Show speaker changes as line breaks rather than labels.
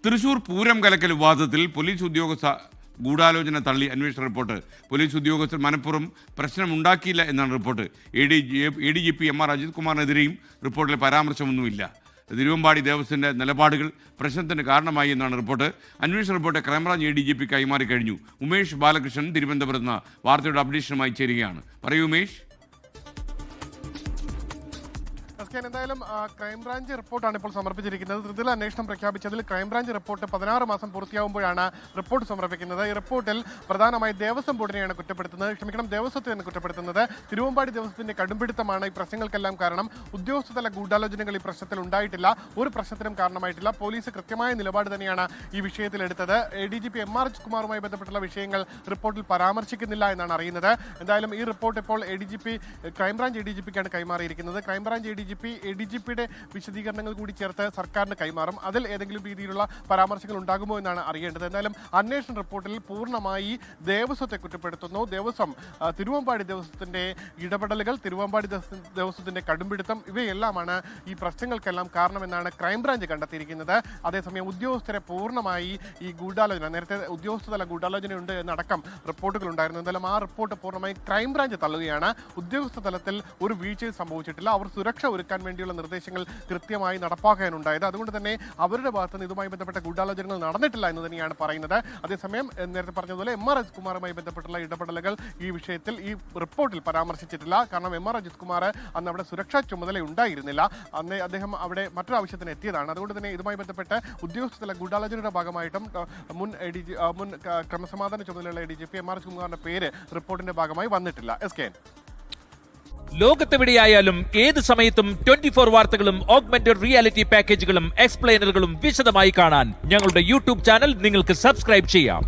തൃശൂർ പൂരം കലക്കൽ വിവാദത്തിൽ പോലീസ് ഉദ്യോഗസ്ഥ ഗൂഢാലോചന തള്ളി അന്വേഷണ റിപ്പോർട്ട്. പോലീസ് ഉദ്യോഗസ്ഥർ മനഃപൂർവ്വം പ്രശ്നമുണ്ടാക്കിയില്ല എന്നാണ് റിപ്പോർട്ട്. ADGP MR അജിത് കുമാറിനെതിരെയും റിപ്പോർട്ടിൽ പരാമർശമൊന്നുമില്ല. തിരുവമ്പാടി ദേവസ്വത്തിൻ്റെ നിലപാടുകൾ പ്രശ്നത്തിന് കാരണമായി എന്നാണ് റിപ്പോർട്ട്. അന്വേഷണ റിപ്പോർട്ട് ക്രൈംബ്രാഞ്ച് ADGP കൈമാറി കഴിഞ്ഞു. ഉമേഷ് ബാലകൃഷ്ണൻ തിരുവനന്തപുരത്ത് നിന്ന് വാർത്തയുടെ അപ്ഡേഷനുമായി ചേരുകയാണ്. പറയൂ ഉമേഷ്.
എന്തായാലും ക്രൈംബ്രാഞ്ച് റിപ്പോർട്ടാണ് ഇപ്പോൾ സമർപ്പിച്ചിരിക്കുന്നത്. ത്രിതല അന്വേഷണം പ്രഖ്യാപിച്ചതിൽ ക്രൈംബ്രാഞ്ച് റിപ്പോർട്ട് 16 മാസം പൂർത്തിയാകുമ്പോഴാണ് റിപ്പോർട്ട് സമർപ്പിക്കുന്നത്. ഈ റിപ്പോർട്ടിൽ പ്രധാനമായി ദേവസ്വം ബോർഡിനെയാണ് ദേവസ്വത്തെയാണ് കുറ്റപ്പെടുത്തുന്നത്. തിരുവമ്പാടി ദേവസ്വത്തിന്റെ കടുംപിടുത്തമാണ് ഈ പ്രശ്നങ്ങൾക്കെല്ലാം കാരണം. ഉദ്യോഗസ്ഥതല ഗൂഢാലോചനകൾ ഈ പ്രശ്നത്തിൽ ഉണ്ടായിട്ടില്ല, ഒരു പ്രശ്നത്തിനും കാരണമായിട്ടില്ല. പോലീസ് കൃത്യമായ നിലപാട് തന്നെയാണ് ഈ വിഷയത്തിൽ എടുത്തത്. ADGP MR അജിത് കുമാറുമായി ബന്ധപ്പെട്ടുള്ള വിഷയങ്ങൾ റിപ്പോർട്ടിൽ പരാമർശിക്കുന്നില്ല എന്നാണ് അറിയുന്നത്. എന്തായാലും ഈ റിപ്പോർട്ട് ഇപ്പോൾ ക്രൈംബ്രാഞ്ച് ADGPക്കാണ് കൈമാറിയിരിക്കുന്നത്. ക്രൈംബ്രാഞ്ച് ADGPയുടെ വിശദീകരണങ്ങൾ കൂടി ചേർത്ത് സർക്കാരിന് കൈമാറും. അതിൽ ഏതെങ്കിലും രീതിയിലുള്ള പരാമർശങ്ങൾ ഉണ്ടാകുമോ എന്നാണ് അറിയേണ്ടത്. എന്തായാലും അന്വേഷണ റിപ്പോർട്ടിൽ പൂർണ്ണമായി ദേവസ്വത്തെ കുറ്റപ്പെടുത്തുന്നു. തിരുവമ്പാടി ദേവസ്വത്തിന്റെ ഇടപെടലുകൾ, തിരുവമ്പാടി ദേവസ്വത്തിന്റെ കടുംപിടുത്തം, ഇവയെല്ലാമാണ് ഈ പ്രശ്നങ്ങൾക്കെല്ലാം കാരണമെന്നാണ് ക്രൈംബ്രാഞ്ച് കണ്ടെത്തിയിരിക്കുന്നത്. അതേസമയം ഉദ്യോഗസ്ഥരെ പൂർണ്ണമായി ഈ ഗൂഢാലോചന, നേരത്തെ ഉദ്യോഗസ്ഥതല ഗൂഢാലോചനയുണ്ട് എന്നടക്കം റിപ്പോർട്ടുകൾ ഉണ്ടായിരുന്നു. എന്തായാലും ആ റിപ്പോർട്ട് പൂർണ്ണമായി ക്രൈംബ്രാഞ്ച് തള്ളുകയാണ്. ഉദ്യോഗസ്ഥ തലത്തിൽ ഒരു വീഴ്ചയും സംഭവിച്ചിട്ടില്ല. അവർ സുരക്ഷ ഒരുക്കാൻ വേണ്ടിയുള്ള നിർദ്ദേശങ്ങൾ കൃത്യമായി നടപ്പാക്കാനുണ്ടായത്. അതുകൊണ്ട് തന്നെ അവരുടെ ഭാഗത്തുനിന്ന് ഇതുമായി ബന്ധപ്പെട്ട ഗൂഢാലോചനകൾ നടന്നിട്ടില്ല എന്ന് തന്നെയാണ് പറയുന്നത്. അതേസമയം നേരത്തെ പറഞ്ഞതുപോലെ MR അജിത് കുമാറുമായി ബന്ധപ്പെട്ടുള്ള ഇടപെടലുകൾ ഈ വിഷയത്തിൽ ഈ റിപ്പോർട്ടിൽ പരാമർശിച്ചിട്ടില്ല. കാരണം MR അജിത് കുമാർ അന്ന് അവിടെ സുരക്ഷാ ചുമതല ഉണ്ടായിരുന്നില്ല. അന്ന് അദ്ദേഹം അവിടെ മറ്റൊരു ആവശ്യത്തിന് എത്തിയതാണ്. അതുകൊണ്ട് തന്നെ ഇതുമായി ബന്ധപ്പെട്ട് ഉദ്യോഗസ്ഥതല ഗൂഢാലോചനയുടെ ഭാഗമായിട്ടും മുൻ ക്രമസമാധാന ചുമതലയുള്ള ADGP MR അജിത് കുമാറിന്റെ പേര് റിപ്പോർട്ടിന്റെ ഭാഗമായി വന്നിട്ടില്ല. SK
ലോകത്തെവിടെയായാലും ഏത് സമയത്തും 24 വാർത്തകളും ഓഗ്മെന്റഡ് റിയാലിറ്റി പാക്കേജുകളും എക്സ്പ്ലെയിനറുകളും വിശദമായി കാണാൻ ഞങ്ങളുടെ YouTube ചാനൽ നിങ്ങൾക്ക് സബ്സ്ക്രൈബ് ചെയ്യാം.